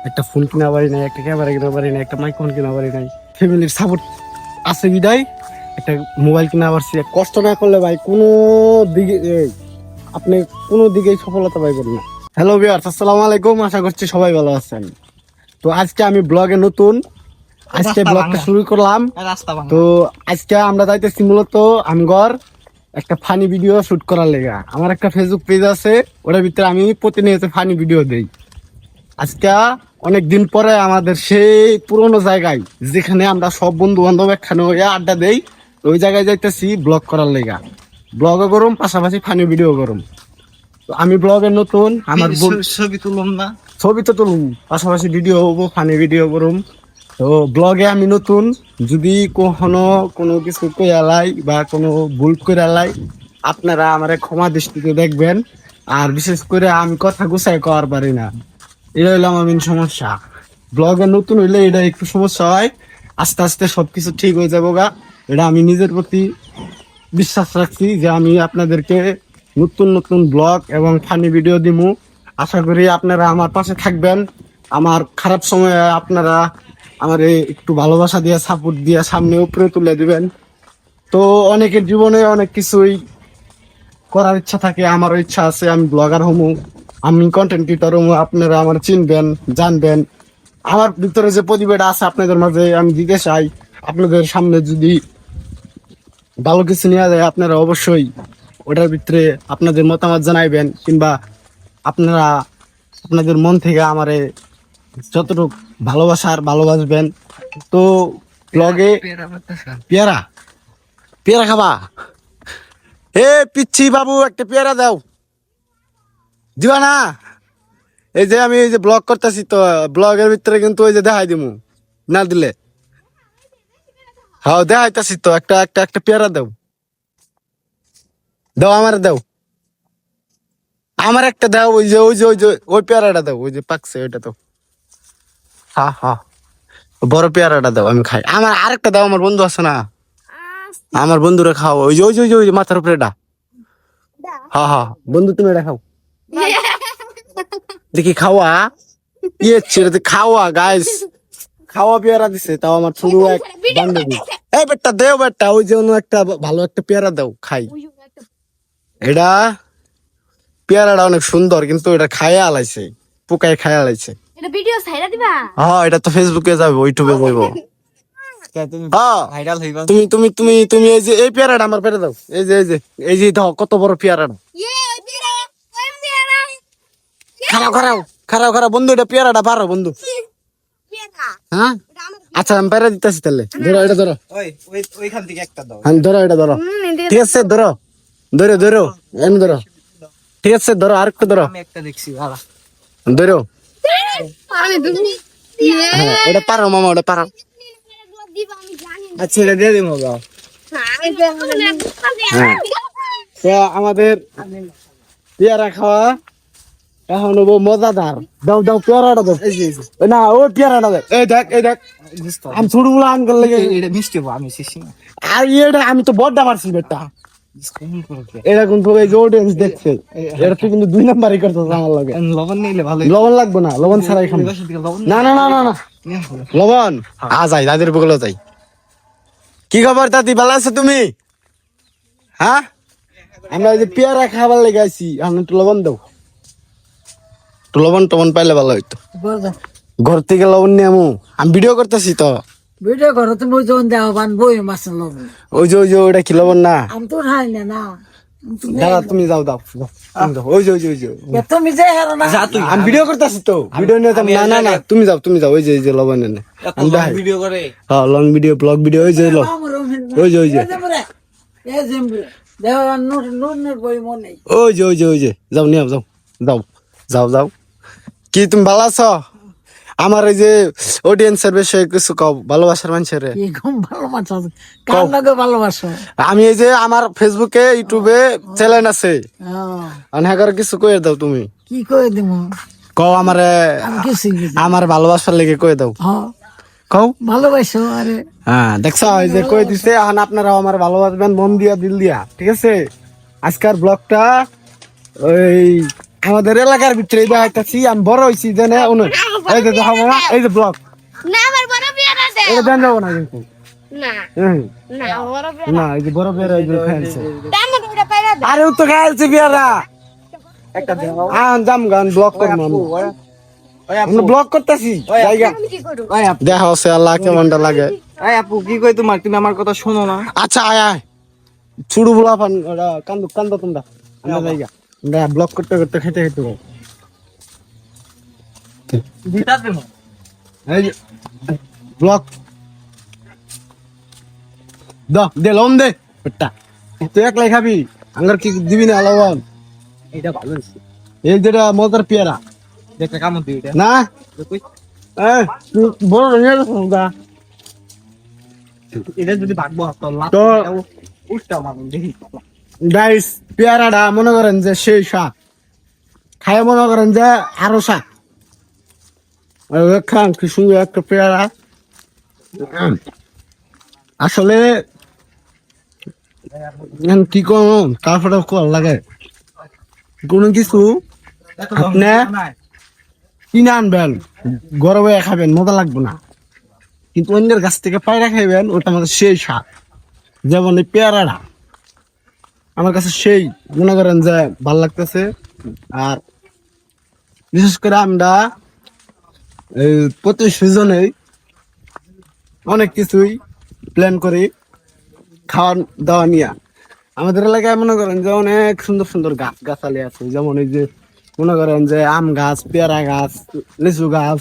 একটা ফোন কিনা পারি নাই, একটা ক্যামেরা কিনা পারি নাই, একটা মাইক্রোফোন কিনা পারি নাই। ফ্যামিলির সাপোর্ট আছে বিদায় একটা মোবাইল কিনা পারছি। কষ্ট না করলে ভাই কোনো দিকে আপনি কোনো দিকেই সফলতা পাইবেন না। হ্যালো ভিউয়ার্স, আসসালামু আলাইকুম। আশা করছি সবাই ভালো আছেন। তো আজকে আমি ব্লগে নতুন, আজকে ব্লগটা শুরু করলাম। তো আজকে আমরা যাইতেছি মূলত আমগর একটা ফানি ভিডিও শুট করার লেগা। আমার একটা ফেসবুক পেজ আছে, ওটার ভিতরে আমি প্রতিনিয়ত ফানি ভিডিও দেই। আজকে অনেক দিন পরে আমাদের সেই পুরোনো জায়গায়, যেখানে আমরা সব বন্ধু বান্ধব একখানে আড্ডা দেই, ওই জায়গায় যাইতেছি ব্লগ করার লেগা। ব্লগও করুম, পাশাপাশি ফানি ভিডিও করুম। তো আমি ব্লগে নতুন, আমার ছবি তুলুম না, ছবি তো তুলুম, পাশাপাশি ভিডিও হবো, ফানি ভিডিও করুম। তো ব্লগে আমি নতুন, যদি কখনো কোনো কিছু কইয়ালাই বা কোনো ভুল কইরালাই, আপনারা আমারে ক্ষমা দৃষ্টিতে দেখবেন। আর বিশেষ করে আমি কথা গুছাই কওয়ার পারি না, এটা হইলো আমার মেন সমস্যা। ব্লগে নতুন হইলে এটা একটু সমস্যা হয়, আস্তে আস্তে সবকিছু ঠিক হয়ে যাবো গা। এটা আমি নিজের প্রতি বিশ্বাস রাখছি যে আমি আপনাদেরকে নতুন নতুন ব্লগ এবং ফানি ভিডিও দিমু। আশা করি আপনারা আমার পাশে থাকবেন। আমার খারাপ সময়ে আপনারা আমার একটু ভালোবাসা দিয়ে, সাপোর্ট দিয়ে সামনে উপরে তুলে দিবেন। তো অনেকের জীবনে অনেক কিছুই করার ইচ্ছা থাকে, আমারও ইচ্ছা আছে আমি ব্লগার হমু, আমি কন্টেন্ট ক্রিয়েটর হমু। আপনারা আমার চিনবেন, জানবেন। আমার ভিতরে যে প্রতিভাটা আছে আপনাদের মাঝে আমি দিতে চাই। আপনাদের সামনে যদি ভালো কিছু নেওয়া যায়, আপনারা অবশ্যই ওটার ভিতরে আপনাদের মতামত জানাইবেন, কিংবা আপনারা আপনাদের মন থেকে আমারে যতটুকু ভালোবাসবেন। তো ব্লগে পেয়ারা পেয়ারা খাবা? এ পিচ্ছি বাবু, একটা পেয়ারা দাও। দিবা না? এই যে আমি এই যে ব্লগ করতেছি, তো ব্লগের ভিতরে কিন্তু ওই যে দেখাই দিমু, না দিলে। হ্যাঁ দেখাইতাছি তো, একটা একটা একটা পেয়ারা দাও, দাও আমার দাও, আমার একটা দাও। ওই যে ওই যে ওই যে ওই পেয়ারাটা দাও, ওই যে পাকছে ওইটা তো। হ্যাঁ হ্যাঁ, বড় পেয়ারাটা দাও, আমি খাই। আমার আরেকটা দাও, আমার বন্ধু আছে না, আমার বন্ধুরা খাও। ওই যে ওই যে ওই যে ওই যে মাথার উপরে এটা। হ্যাঁ হ্যাঁ বন্ধু, তুমি এটা খাও। দেখি খাওয়া, ইয়ে ছেড়ে খাওয়া গাইস, খাওয়া পেয়ারা দিছে, তাও আমার ছোট এক বান্ধবী। এই বেটা দেও বেটা, ওই যে অন্য একটা ভালো একটা পেয়ারা দাও, খাই। এটা পেয়ারাটা অনেক সুন্দর, কিন্তু এটা খাইয়া আলাইছে, পোকায় খাইয়া আলাইছে। এটা ভিডিও ছাইরা দিবা? হ্যাঁ, এটা তো ফেসবুকে যাবে, ইউটিউবে যাইব। ভাইরাল হইবা। তুমি তুমি তুমি তুমি এই যে এই পেয়ারাটা আমার পেরে দাও। এই যে এই যে এই যে দাও, কত বড় পেয়ারাটা। ওই পেয়ারা, ওই পেয়ারা। খারাপ খারাপ খারাপ খারাপ বন্ধু, এটা পেয়ারাটা পারো বন্ধু। পেয়ারা। হ্যাঁ আচ্ছা, আমি পেরে দিতেছি তাহলে। ধরো এটা ধরো, ওইখান থেকে একটা দাও। হ্যাঁ ধরো এটা ধরো। ঠিক আছে ধরো, ধরো ধরো, এনে ধরো। ঠিক আছে ধরো, আরেকটা ধরো, আমি একটা দেখছি, ধরো। আমি তুমি হ্যাঁ ওটা পারো মামা, ওটা পারো। দিবা আমি জানি না। আচ্ছা এটা দিয়ে দিবো গা। হ্যাঁ, তো আমাদের পেয়ারা খাওয়া এখন হবো মজাদার। দাও দাও পেয়ারাটা দাও। ওই না, ওই পেয়ারাটা দাও। এই দেখ এই দেখ, আমি ছোটগুলো আনকাল লেগে। এটা মিষ্টি হবো, আমি শিশি না। আর এটা আমি তো বড্ডা মারছি বেটা। এটা কিন্তু এই যে অডিয়েন্স দেখছে, এটা তুই কিন্তু 2 নাম্বারই করতেছ আমার লাগে। লবণ নিলে ভালো। লবণ লাগবে না, লবণ ছাড়াই খাম। না না না না না, লবণ যাই, দাদির বগলে যাই। কি খবর দাদি, ভালো আছো তুমি? হ্যাঁ, আমরা ওই যে পেয়ারা খাবার লেগে আছি, আমি একটু লবণ দাও। একটু লবণ টবণ পাইলে ভালো হইতো। ঘর থেকে লবণ নিয়ে আমি ভিডিও করতেছি তো। ভিডিও করো তুমি যখন দেওয়া বানবো মাছ লবণ ওই যে ওই যে ওটা কি লবণ না? আমি তো খাই না না দাদা তুমি যাও দাও দাও, তুমি যাও। ওই যে ওই যে ওই যে তুমি যে হারো না আমি ভিডিও করতেছি তো, ভিডিও নিয়ে যাবো। না না না, তুমি যাও তুমি যাও। ওই যে এই যে লবণ এনে আমি দেখাই। ভিডিও করে হ্যাঁ লং ভিডিও, ব্লগ ভিডিও। ওই যে ওই যে ওই যে দেওয়া নোট নোট নোট বই মনে ওই যে ওই যে ওই যে যাও নিয়ে যাও, যাও যাও যাও। কি তুমি ভালো আছো? আমার এই যে অডিয়েন্সের বিষয়ে কিছু কও, ভালোবাসার মানুষের। এরকম ভালোবাসো কার লাগে ভালোবাসো? আমি এই যে আমার ফেসবুকে ইউটিউবে চ্যানেল আছে, অনেক কিছু কয়ে দাও তুমি। কি করে দিব কও আমারে, আমি কিছু আমার ভালোবাসার লেগে কয়ে দাও। কও ভালোবাসো আরে হ্যাঁ দেখছো, এই যে কয়ে দিছে। এখন আপনারাও আমার ভালোবাসবেন মন দিয়া, দিল দিয়া। ঠিক আছে, আজকের ব্লগটা ওই আমাদের এলাকার ভিতরে দেখাইতেছি আমি বড় হয়েছি জেনে এই যে দেখাবো না এই যে ব্লক না আমার বড় পেয়ারা দে এটা দেন যাবো না কিন্তু না হুম। না বড় পেয়ারা না এই যে বড় পেয়ারা এই যে খাইছে তেমন ওটা পেয়ারা দে আরে ও তো খাইছে পেয়ারা একটা দেও জাম গান ব্লক করবো আমরা ব্লক করতেছি জায়গা আমি কি করব ওই আপু দেখা হচ্ছে আল্লাহ কেমনটা লাগে ওই আপু কি কই তোমার তুমি আমার কথা শোনো না আচ্ছা আয় আয় ছুড়ু বলা পান ওরা কান্দো কান্দো তোমরা আমরা জায়গা আমরা ব্লক করতে করতে খেতে খেতে যাবো। দিতা দেবো এই যে ব্লক দে লম দে পেটটা তুই একলাই খাবি আঙ্গার কি দিবি না আলাওয়ান এটা ভালো হইছে এই যেটা মজার পেয়ারা দেখতে কেমন দিই এটা না দেখুই তুই বড় নিয়ে যা এটা যদি ভাগবো তো লাভ তো- উঠটা মানুষ দেখি গাইস পেয়ারাটা মনে করেন যে সেই শাক খায় মনে করেন যে আরো শাক খান কি সুন্দর একটা পেয়ারা আসলে কি করো তারপরে কল লাগে কোনো কিছু আপনি কিনে আনবেন গরমে খাবেন মজা লাগবে না কিন্তু অন্যের গাছ থেকে পায়রা খাইবেন ওটা আমাদের সেই স্বাদ যেমন এই পেয়ারাটা আমার কাছে সেই মনে করেন যে ভাল লাগতেছে আর বিশেষ করে আমরা এই প্রতি সিজনে অনেক কিছুই প্ল্যান করি খাওয়া দাওয়া নিয়ে আমাদের এলাকায় মনে করেন যে অনেক সুন্দর সুন্দর গাছ গাছালি আছে যেমন এই যে মনে করেন যে আম গাছ পেয়ারা গাছ লিচু গাছ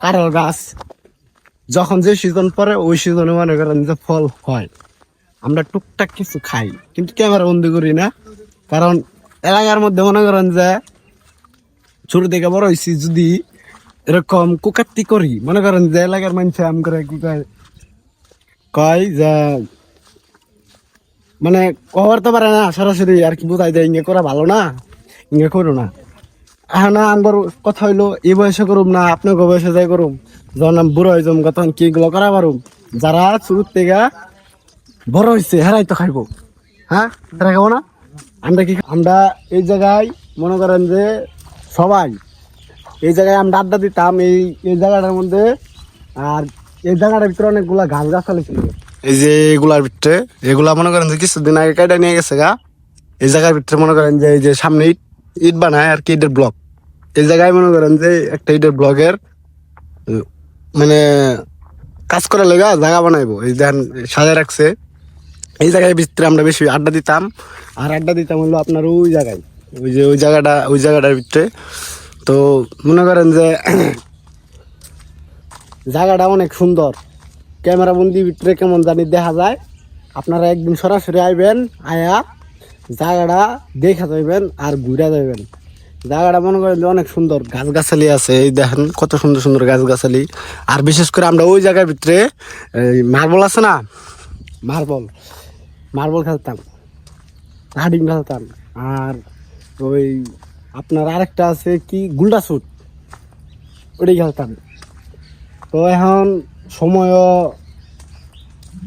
কাঁঠাল গাছ যখন যে সিজন পরে ওই সিজনে মনে করেন যে ফল হয় আমরা টুকটাক কিছু খাই কিন্তু ক্যামেরা বন্দি করি না কারণ এলাকার মধ্যে মনে করেন যে ছোট থেকে বড় হয়েছি যদি এরকম কুকাত্তি করি মনে করেন যে এলাকার মানুষ আম করে কি কয় যে মানে কবার তো পারে না সরাসরি আর কি বোঝাই যায় ইঙ্গে করা ভালো না ইঙ্গে করো না এখন আমার কথা হইলো এই বয়সে করুম না আপনার বয়সে যাই করুম যখন আমি বুড়ো হয়ে যাম তখন কি এগুলো করা পারুম যারা শুরুর থেকে বড় হয়েছে হেরাই তো খাইবো হ্যাঁ হেরা খাবো না আমরা এই জায়গায় মনে করেন যে সবাই এই জায়গায় আমরা আড্ডা দিতাম এই জায়গাটার মধ্যে আর এই জায়গাটার ভিতরে অনেকগুলা গাছ গাছালি ছিল এই যে এগুলার ভিতরে এগুলা মনে করেন যে কিছুদিন আগে কাটা নিয়ে গেছে গা এই জায়গার ভিতরে মনে করেন যে এই যে সামনে ইট বানায় আর কি ইটের ব্লক এই জায়গায় মনে করেন যে একটা ইটের ব্লকের মানে কাজ করে লেগা জায়গা বানাইবো এই দেখেন সাজায় রাখছে এই জায়গায় ভিতরে আমরা বেশি আড্ডা দিতাম আর আড্ডা দিতাম হলো আপনার ওই জায়গায় ওই জায়গাটার ভিতরে তো মনে করেন যে জায়গাটা অনেক সুন্দর ক্যামেরা বন্দি ভিতরে কেমন জানি দেখা যায় আপনারা একদিন সরাসরি আইবেন আয়া জায়গাটা দেখা যাইবেন আর ঘুরে যাইবেন জায়গাটা মনে করেন যে অনেক সুন্দর গাছগাছালি আছে এই দেখেন কত সুন্দর সুন্দর গাছগাছালি আর বিশেষ করে আমরা ওই জায়গার ভিতরে মার্বল আছে না মার্বল খেলতাম রাডিং খেলতাম আর ওই আপনার আরেকটা আছে কি গুল্ডা শুট ওটাই খেলতাম তো এখন সময়ও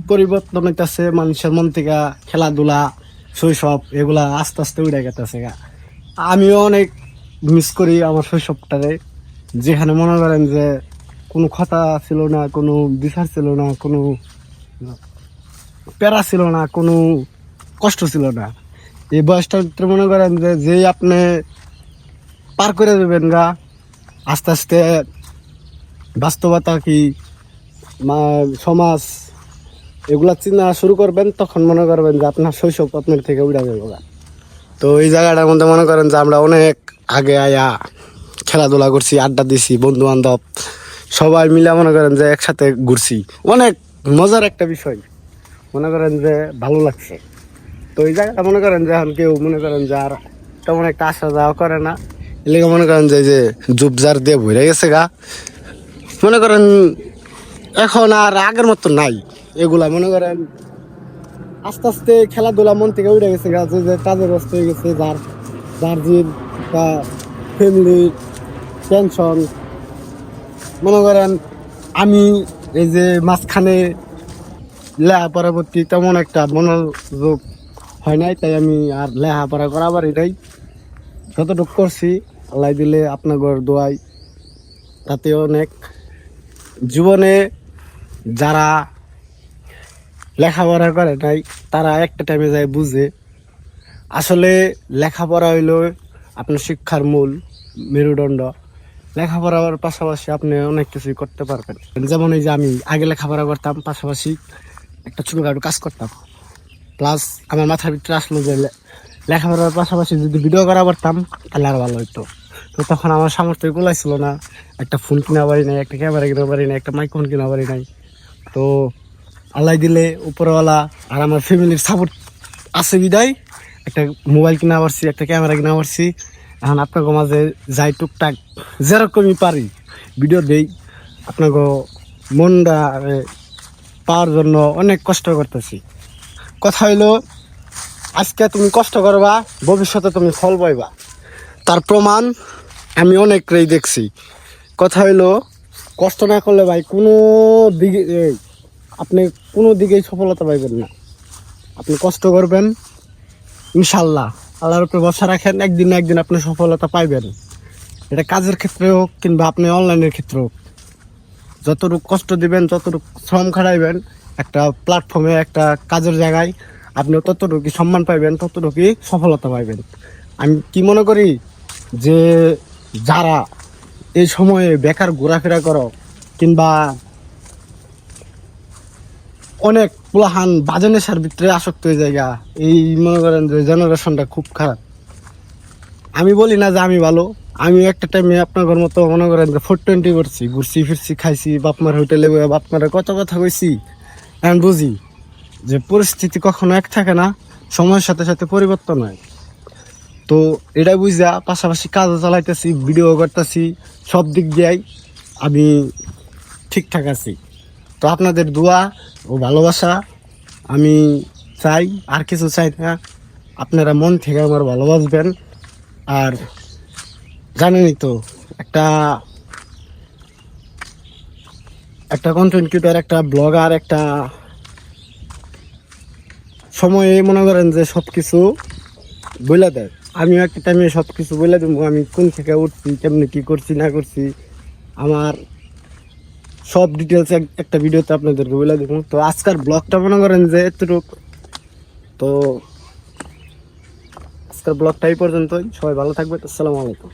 পরিবর্তন হইতেছে মানুষের মন থেকে খেলাধুলা শৈশব এগুলা আস্তে আস্তে উড়ে গেতেছে গা আমিও অনেক মিস করি আমার শৈশবটারে যেখানে মনে করেন যে কোনো কথা ছিল না কোনো বিচার ছিল না কোনো প্যারা ছিল না কোনো কষ্ট ছিল না এই বয়সটার ভিতরে মনে করেন যে যেই আপনি পার করে দেবেন গা আস্তে আস্তে বাস্তবতা কি সমাজ এগুলা চিন্তা শুরু করবেন তখন মনে করবেন যে আপনার শৈশব আপনার থেকে উড়ে যাবে গা তো এই জায়গাটার মধ্যে মনে করেন যে আমরা অনেক আগে আয়া খেলাধুলা করছি আড্ডা দিছি বন্ধু বান্ধব সবাই মিলে মনে করেন যে একসাথে ঘুরছি অনেক মজার একটা বিষয় মনে করেন যে ভালো লাগছে তো এই জায়গাটা মনে করেন যে এখন কেউ মনে করেন যে আর তেমন একটা আসা যাওয়া করে না এলাকা মনে করেন যে জুবজার দিয়ে ভরে গেছে গা মনে করেন এখন আর আগের মতো নাই এগুলা মনে করেন আস্তে আস্তে খেলাধুলা মন থেকে উঠে গেছে গা যে কাজে ব্যস্ত হয়ে গেছে যার যে ফ্যামিলি টেনশন মনে করেন আমি এই যে মাঝখানে লেখাপড়ার তেমন একটা মনোযোগ হয় নাই তাই আমি আর লেখাপড়া করাবার এটাই যতটুকু করছি আল্লাহ দিলে আপনার দোয়াই তাতে অনেক। জীবনে যারা লেখাপড়া করে নাই তারা একটা টাইমে যায় বুঝে আসলে লেখাপড়া হইলো আপনার শিক্ষার মূল মেরুদণ্ড। লেখাপড়ার পাশাপাশি আপনি অনেক কিছুই করতে পারবেন। যেমন এই যে আমি আগে লেখাপড়া করতাম, পাশাপাশি একটা ছোটখাটো কাজ করতাম, প্লাস আমার মাথার ভিতরে আসলো যে লেখাপড়ার পাশাপাশি যদি ভিডিও করা পারতাম তাহলে আর ভালো হইতো। তো তখন আমার সামর্থ্য কুলাইছিল না, একটা ফোন কিনা পারি নাই, একটা ক্যামেরা কিনা পারি নাই, একটা মাইক্রোফোন কিনা পারি নাই। তো আল্লাহ দিলে উপরওয়ালা আর আমার ফ্যামিলির সাপোর্ট আছে বিদায় একটা মোবাইল কিনা পারছি, একটা ক্যামেরা কিনা পারছি। এখন আপনাকে মাঝে যাই টুকটাক যেরকমই পারি ভিডিও দেই। আপনাকে মনটা পাওয়ার জন্য অনেক কষ্ট করতেছি। কথা হইলো আজকে তুমি কষ্ট করবা, ভবিষ্যতে তুমি ফল পাইবা, তার প্রমাণ আমি অনেকটাই দেখছি। কথা হইলো কষ্ট না করলে ভাই কোনো দিকে আপনি কোনো দিকেই সফলতা পাইবেন না। আপনি কষ্ট করবেন, ইনশাল্লাহ আল্লাহর উপরে ভরসা রাখেন, একদিন না একদিন আপনি সফলতা পাইবেন। এটা কাজের ক্ষেত্রে হোক কিংবা আপনি অনলাইনের ক্ষেত্রে হোক, যতটুকু কষ্ট দিবেন, যতটুকু শ্রম খাটাইবেন একটা প্ল্যাটফর্মে, একটা কাজের জায়গায়, আপনি ততটুকু সম্মান পাইবেন, ততটুকুই সফলতা পাইবেন। আমি কি মনে করি যে যারা এই সময়ে বেকার ঘোরাফেরা করো কিংবা অনেক পোলাহান বাজে নেশার ভিতরে আসক্ত হয়ে জায়গা, এই মনে করেন যে জেনারেশনটা খুব খারাপ। আমি বলি না যে আমি ভালো, আমি একটা টাইমে আপনার মতো মনে করেন যে 420 করছি, ঘুরছি ফিরছি, খাইছি, বাপমার হোটেলে বাপমারে কত কথা কইছি। আমি বুঝি যে পরিস্থিতি কখনো এক থাকে না, সময়ের সাথে সাথে পরিবর্তন হয়। তো এটা বুঝা পাশাপাশি কাজও চালাইতেছি, ভিডিও করতেছি, সব দিক দিয়েই আমি ঠিকঠাক আছি। তো আপনাদের দোয়া ও ভালোবাসা আমি চাই, আর কিছু চাই না। আপনারা মন থেকে আমার ভালোবাসবেন। আর জানেনই তো একটা কন্টেন্ট ক্রিয়েটর, একটা ব্লগার, একটা সময়ে মনে করেন যে সব কিছু বলে দেয়। আমিও একটা টাইমে সব কিছু বলে দেবো, আমি কোন থেকে উঠছি, কেমনি কী করছি না করছি, আমার সব ডিটেলস একটা ভিডিওতে আপনাদেরকে বলে দেবো। তো আজকের ব্লগটা মনে করেন যে এতটুকু। তো আজকের ব্লগটা এই পর্যন্তই। সবাই ভালো থাকবেন। আসসালামু আলাইকুম।